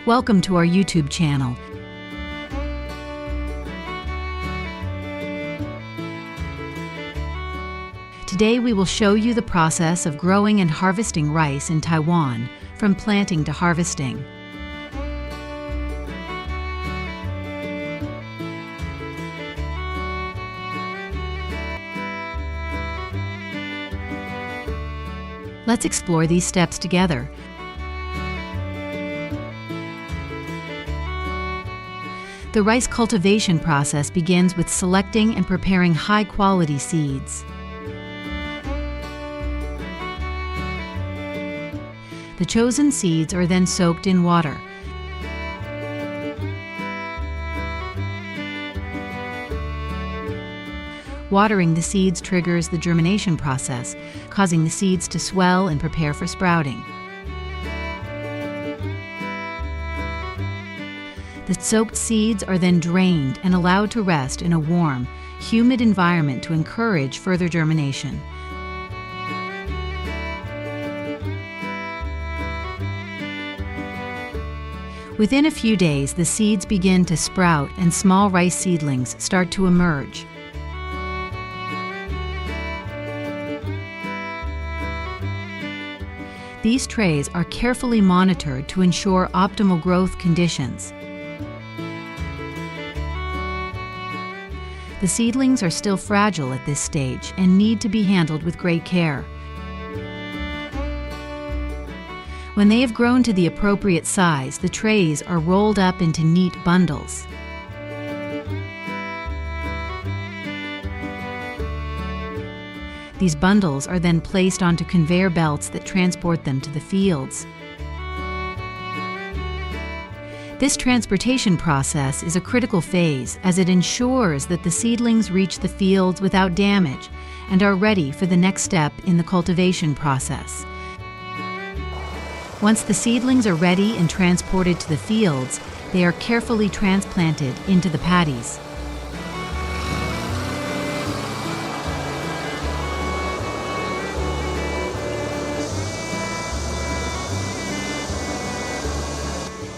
Welcome to our YouTube channel. Today we will show you the process of growing and harvesting rice in Taiwan, from planting to harvesting. Let's explore these steps together. The rice cultivation process begins with selecting and preparing high-quality seeds. The chosen seeds are then soaked in water. Watering the seeds triggers the germination process, causing the seeds to swell and prepare for sprouting. The soaked seeds are then drained and allowed to rest in a warm, humid environment to encourage further germination. Within a few days, the seeds begin to sprout and small rice seedlings start to emerge. These trays are carefully monitored to ensure optimal growth conditions. The seedlings are still fragile at this stage and need to be handled with great care. When they have grown to the appropriate size, the trays are rolled up into neat bundles. These bundles are then placed onto conveyor belts that transport them to the fields. This transportation process is a critical phase as it ensures that the seedlings reach the fields without damage and are ready for the next step in the cultivation process. Once the seedlings are ready and transported to the fields, they are carefully transplanted into the paddies.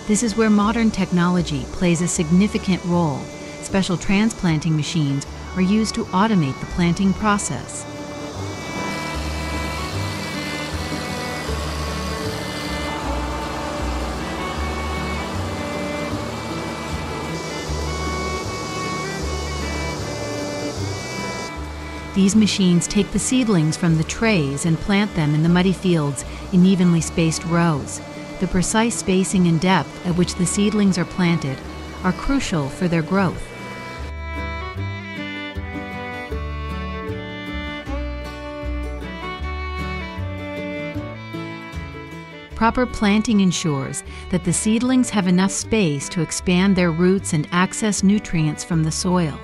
This is where modern technology plays a significant role. Special transplanting machines are used to automate the planting process. These machines take the seedlings from the trays and plant them in the muddy fields in evenly spaced rows. The precise spacing and depth at which the seedlings are planted are crucial for their growth. Proper planting ensures that the seedlings have enough space to expand their roots and access nutrients from the soil.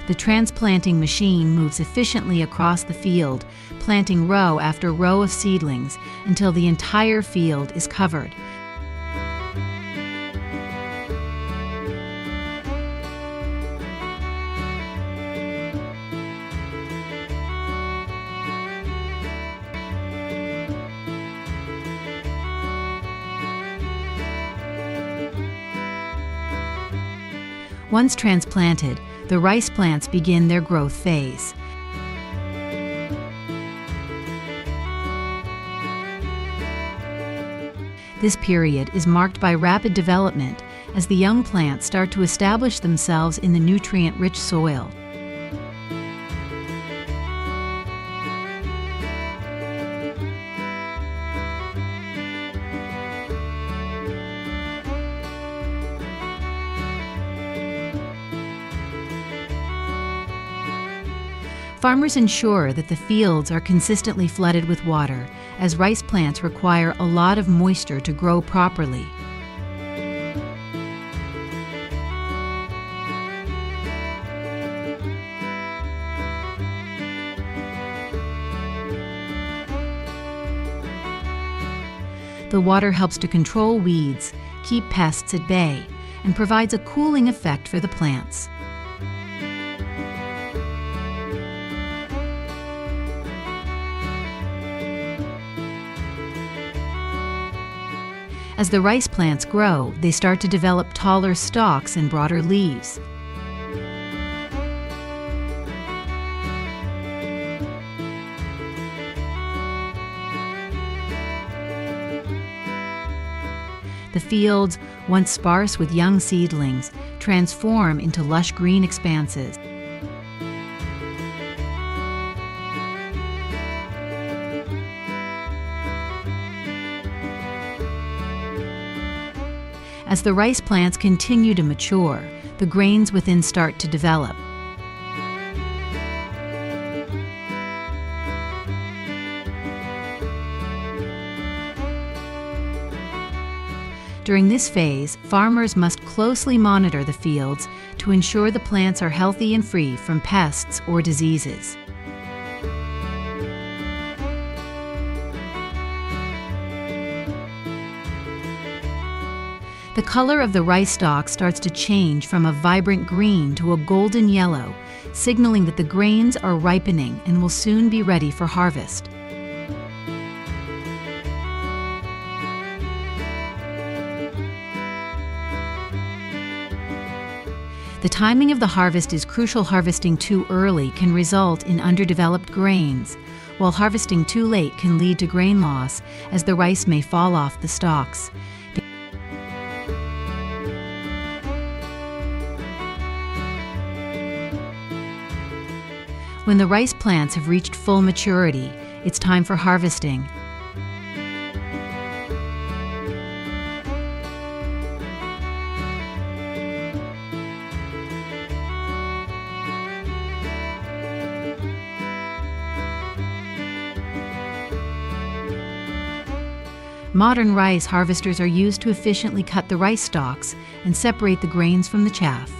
The transplanting machine moves efficiently across the field, planting row after row of seedlings until the entire field is covered. Once transplanted, the rice plants begin their growth phase. This period is marked by rapid development as the young plants start to establish themselves in the nutrient-rich soil. Farmers ensure that the fields are consistently flooded with water, as rice plants require a lot of moisture to grow properly. The water helps to control weeds, keep pests at bay, and provides a cooling effect for the plants. As the rice plants grow, they start to develop taller stalks and broader leaves. The fields, once sparse with young seedlings, transform into lush green expanses. As the rice plants continue to mature, the grains within start to develop. During this phase, farmers must closely monitor the fields to ensure the plants are healthy and free from pests or diseases. The color of the rice stalk starts to change from a vibrant green to a golden yellow, signaling that the grains are ripening and will soon be ready for harvest. The timing of the harvest is crucial. Harvesting too early can result in underdeveloped grains, while harvesting too late can lead to grain loss, as the rice may fall off the stalks. When the rice plants have reached full maturity, it's time for harvesting. Modern rice harvesters are used to efficiently cut the rice stalks and separate the grains from the chaff.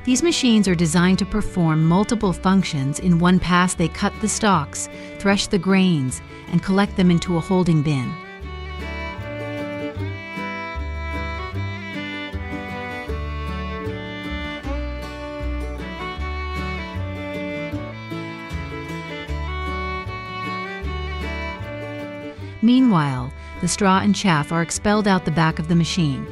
These machines are designed to perform multiple functions. In one pass, they cut the stalks, thresh the grains, and collect them into a holding bin. Meanwhile, the straw and chaff are expelled out the back of the machine.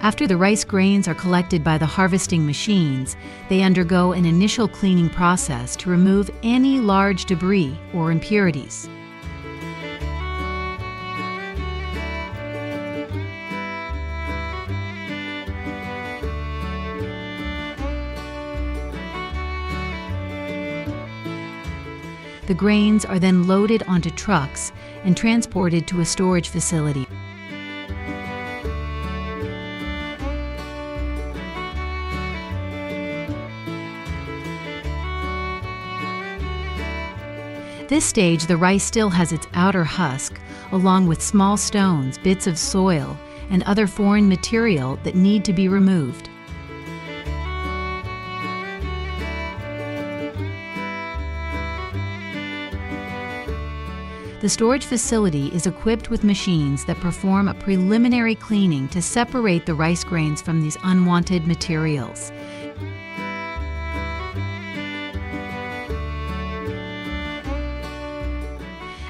After the rice grains are collected by the harvesting machines, they undergo an initial cleaning process to remove any large debris or impurities. The grains are then loaded onto trucks and transported to a storage facility. This stage, the rice still has its outer husk, along with small stones, bits of soil, and other foreign material that need to be removed. The storage facility is equipped with machines that perform a preliminary cleaning to separate the rice grains from these unwanted materials.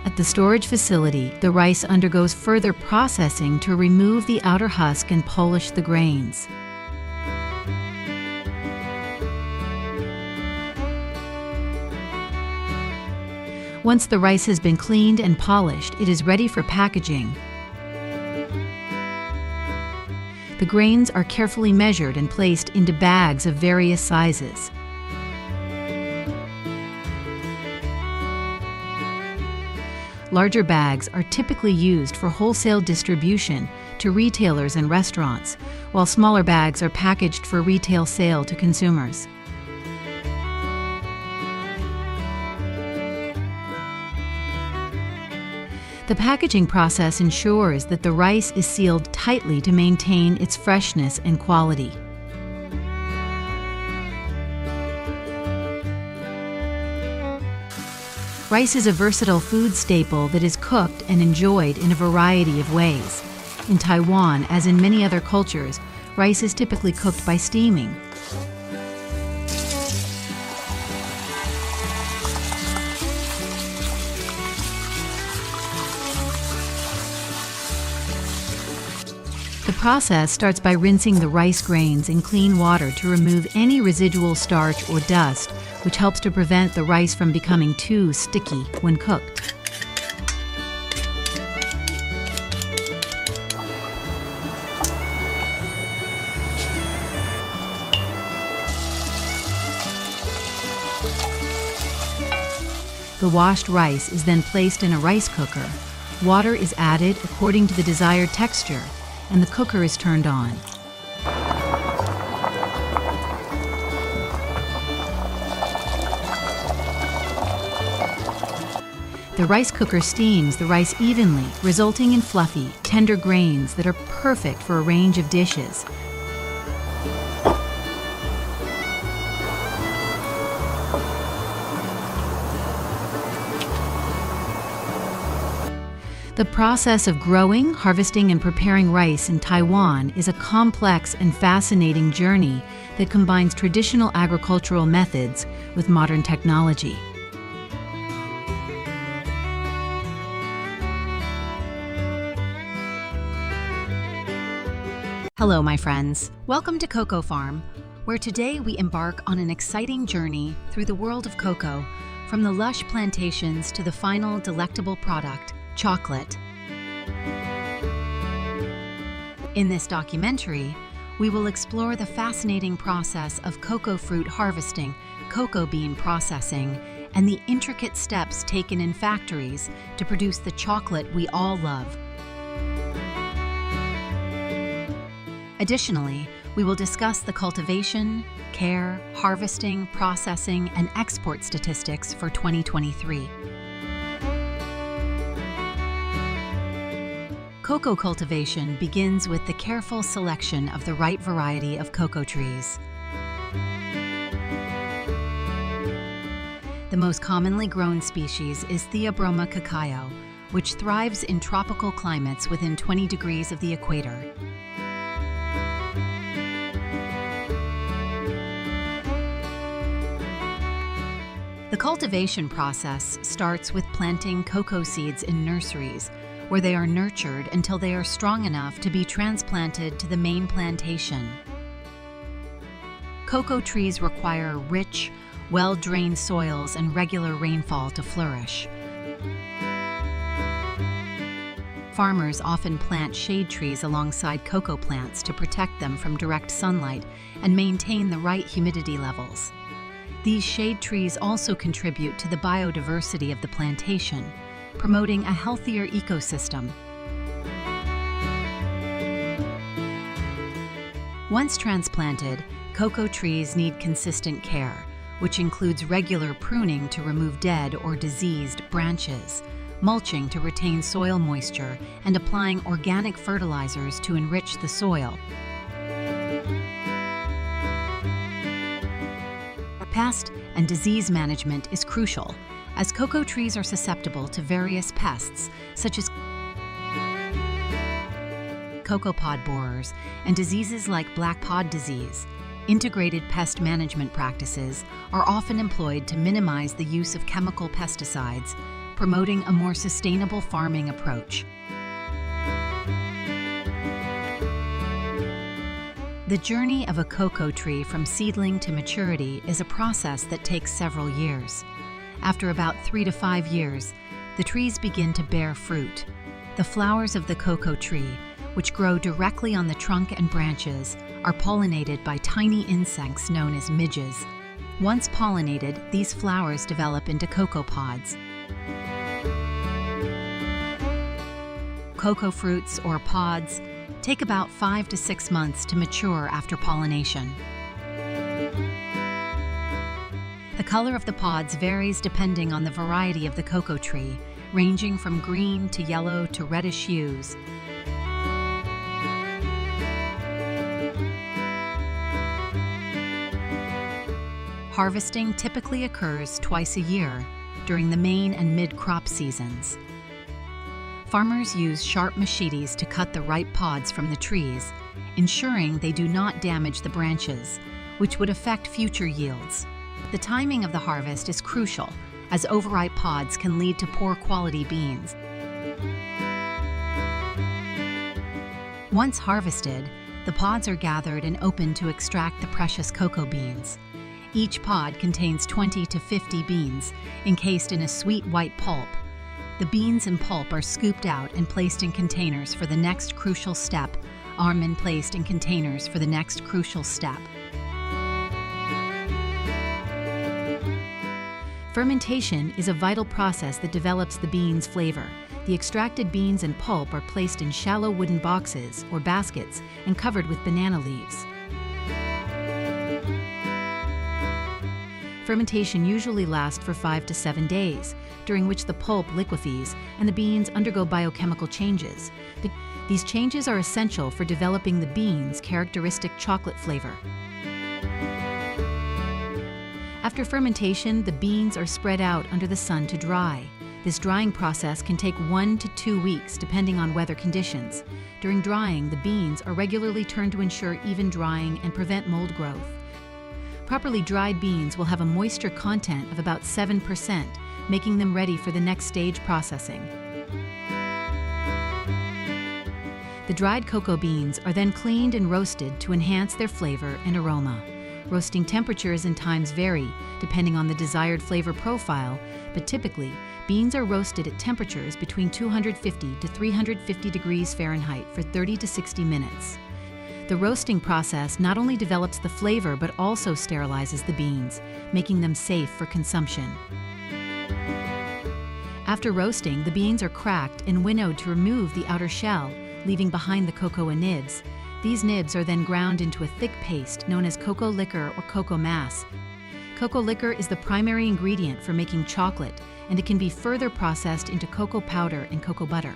At the storage facility, the rice undergoes further processing to remove the outer husk and polish the grains. Once the rice has been cleaned and polished, it is ready for packaging. The grains are carefully measured and placed into bags of various sizes. Larger bags are typically used for wholesale distribution to retailers and restaurants, while smaller bags are packaged for retail sale to consumers. The packaging process ensures that the rice is sealed tightly to maintain its freshness and quality. Rice is a versatile food staple that is cooked and enjoyed in a variety of ways. In Taiwan, as in many other cultures, rice is typically cooked by steaming. The process starts by rinsing the rice grains in clean water to remove any residual starch or dust, which helps to prevent the rice from becoming too sticky when cooked. The washed rice is then placed in a rice cooker. Water is added according to the desired texture, and the cooker is turned on. The rice cooker steams the rice evenly, resulting in fluffy, tender grains that are perfect for a range of dishes. The process of growing, harvesting, and preparing rice in Taiwan is a complex and fascinating journey that combines traditional agricultural methods with modern technology. Hello, my friends. Welcome to Cocoa Farm, where today we embark on an exciting journey through the world of cocoa, from the lush plantations to the final delectable product, chocolate. In this documentary, we will explore the fascinating process of cocoa fruit harvesting, cocoa bean processing, and the intricate steps taken in factories to produce the chocolate we all love. Additionally, we will discuss the cultivation, care, harvesting, processing, and export statistics for 2023. Cocoa cultivation begins with the careful selection of the right variety of cocoa trees. The most commonly grown species is Theobroma cacao, which thrives in tropical climates within 20 degrees of the equator. The cultivation process starts with planting cocoa seeds in nurseries, where they are nurtured until they are strong enough to be transplanted to the main plantation. Cocoa trees require rich, well-drained soils and regular rainfall to flourish. Farmers often plant shade trees alongside cocoa plants to protect them from direct sunlight and maintain the right humidity levels. These shade trees also contribute to the biodiversity of the plantation, promoting a healthier ecosystem. Once transplanted, cocoa trees need consistent care, which includes regular pruning to remove dead or diseased branches, mulching to retain soil moisture, and applying organic fertilizers to enrich the soil. Pest and disease management is crucial, as cocoa trees are susceptible to various pests, such as cocoa pod borers and diseases like black pod disease. Integrated pest management practices are often employed to minimize the use of chemical pesticides, promoting a more sustainable farming approach. The journey of a cocoa tree from seedling to maturity is a process that takes several years. After about 3 to 5 years, the trees begin to bear fruit. The flowers of the cocoa tree, which grow directly on the trunk and branches, are pollinated by tiny insects known as midges. Once pollinated, these flowers develop into cocoa pods. Cocoa fruits, or pods, take about 5 to 6 months to mature after pollination. The color of the pods varies depending on the variety of the cocoa tree, ranging from green to yellow to reddish hues. Harvesting typically occurs twice a year during the main and mid-crop seasons. Farmers use sharp machetes to cut the ripe pods from the trees, ensuring they do not damage the branches, which would affect future yields. The timing of the harvest is crucial, as overripe pods can lead to poor quality beans. Once harvested, the pods are gathered and opened to extract the precious cocoa beans. Each pod contains 20 to 50 beans, encased in a sweet white pulp. The beans and pulp are scooped out and placed in containers for the next crucial step. Almond placed in containers for the next crucial step. Fermentation is a vital process that develops the bean's flavor. The extracted beans and pulp are placed in shallow wooden boxes or baskets and covered with banana leaves. Fermentation usually lasts for 5 to 7 days, during which the pulp liquefies and the beans undergo biochemical changes. These changes are essential for developing the bean's characteristic chocolate flavor. After fermentation, the beans are spread out under the sun to dry. This drying process can take 1 to 2 weeks depending on weather conditions. During drying, the beans are regularly turned to ensure even drying and prevent mold growth. Properly dried beans will have a moisture content of about 7%, making them ready for the next stage processing. The dried cocoa beans are then cleaned and roasted to enhance their flavor and aroma. Roasting temperatures and times vary depending on the desired flavor profile, but typically, beans are roasted at temperatures between 250 to 350 degrees Fahrenheit for 30 to 60 minutes. The roasting process not only develops the flavor but also sterilizes the beans, making them safe for consumption. After roasting, the beans are cracked and winnowed to remove the outer shell, leaving behind the cocoa nibs. These nibs are then ground into a thick paste known as cocoa liquor or cocoa mass. Cocoa liquor is the primary ingredient for making chocolate, and it can be further processed into cocoa powder and cocoa butter.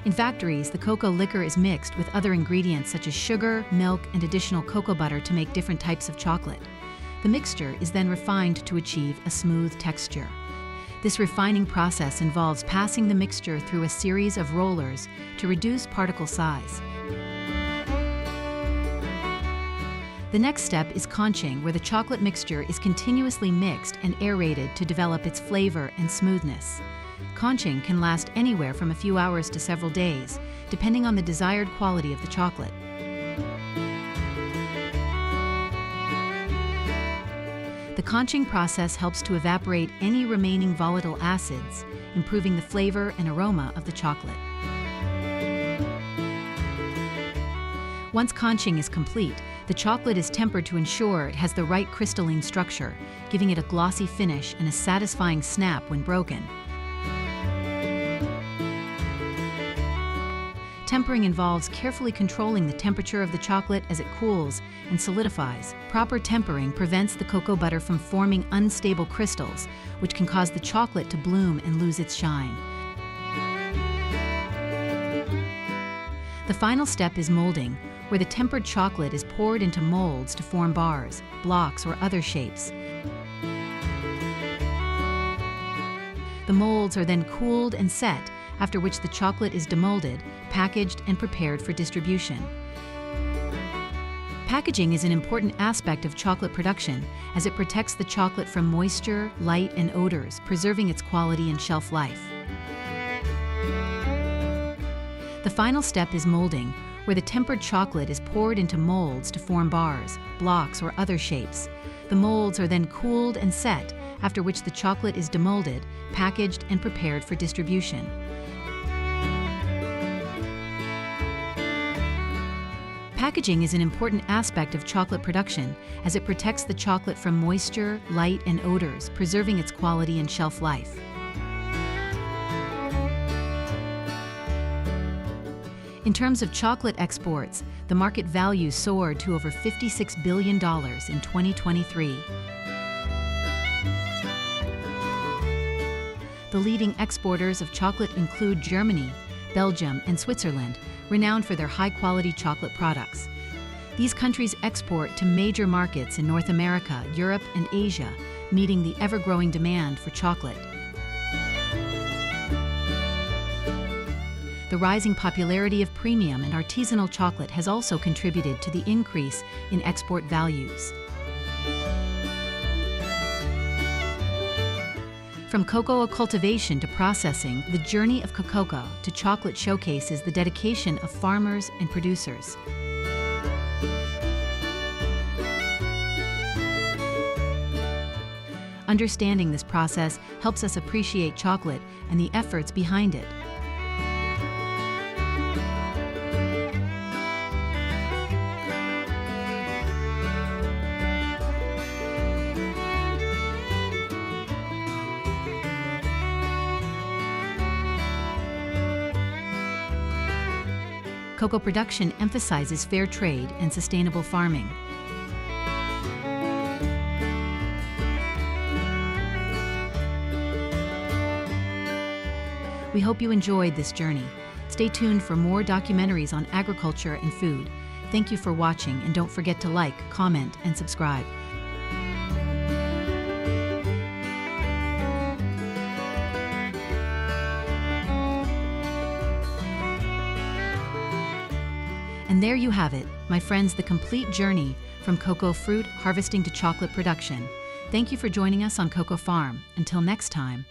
In factories, the cocoa liquor is mixed with other ingredients such as sugar, milk, and additional cocoa butter to make different types of chocolate. The mixture is then refined to achieve a smooth texture. This refining process involves passing the mixture through a series of rollers to reduce particle size. The next step is conching, where the chocolate mixture is continuously mixed and aerated to develop its flavor and smoothness. Conching can last anywhere from a few hours to several days, depending on the desired quality of the chocolate. The conching process helps to evaporate any remaining volatile acids, improving the flavor and aroma of the chocolate. Once conching is complete, the chocolate is tempered to ensure it has the right crystalline structure, giving it a glossy finish and a satisfying snap when broken. Tempering involves carefully controlling the temperature of the chocolate as it cools and solidifies. Proper tempering prevents the cocoa butter from forming unstable crystals, which can cause the chocolate to bloom and lose its shine. The final step is molding, where the tempered chocolate is poured into molds to form bars, blocks, or other shapes. The molds are then cooled and set, after which the chocolate is demolded, packaged, and prepared for distribution. Packaging is an important aspect of chocolate production, as it protects the chocolate from moisture, light, and odors, preserving its quality and shelf life. The final step is molding, where the tempered chocolate is poured into molds to form bars, blocks, or other shapes. The molds are then cooled and set, after which the chocolate is demolded, packaged, and prepared for distribution. Packaging is an important aspect of chocolate production, as it protects the chocolate from moisture, light, and odors, preserving its quality and shelf life. In terms of chocolate exports, the market value soared to over $56 billion in 2023. The leading exporters of chocolate include Germany, Belgium, and Switzerland, renowned for their high-quality chocolate products. These countries export to major markets in North America, Europe, and Asia, meeting the ever-growing demand for chocolate. The rising popularity of premium and artisanal chocolate has also contributed to the increase in export values. From cocoa cultivation to processing, the journey of cocoa to chocolate showcases the dedication of farmers and producers. Understanding this process helps us appreciate chocolate and the efforts behind it. Cocoa production emphasizes fair trade and sustainable farming. We hope you enjoyed this journey. Stay tuned for more documentaries on agriculture and food. Thank you for watching, and don't forget to like, comment, and subscribe. And there you have it, my friends, the complete journey from cocoa fruit harvesting to chocolate production. Thank you for joining us on Cocoa Farm. Until next time,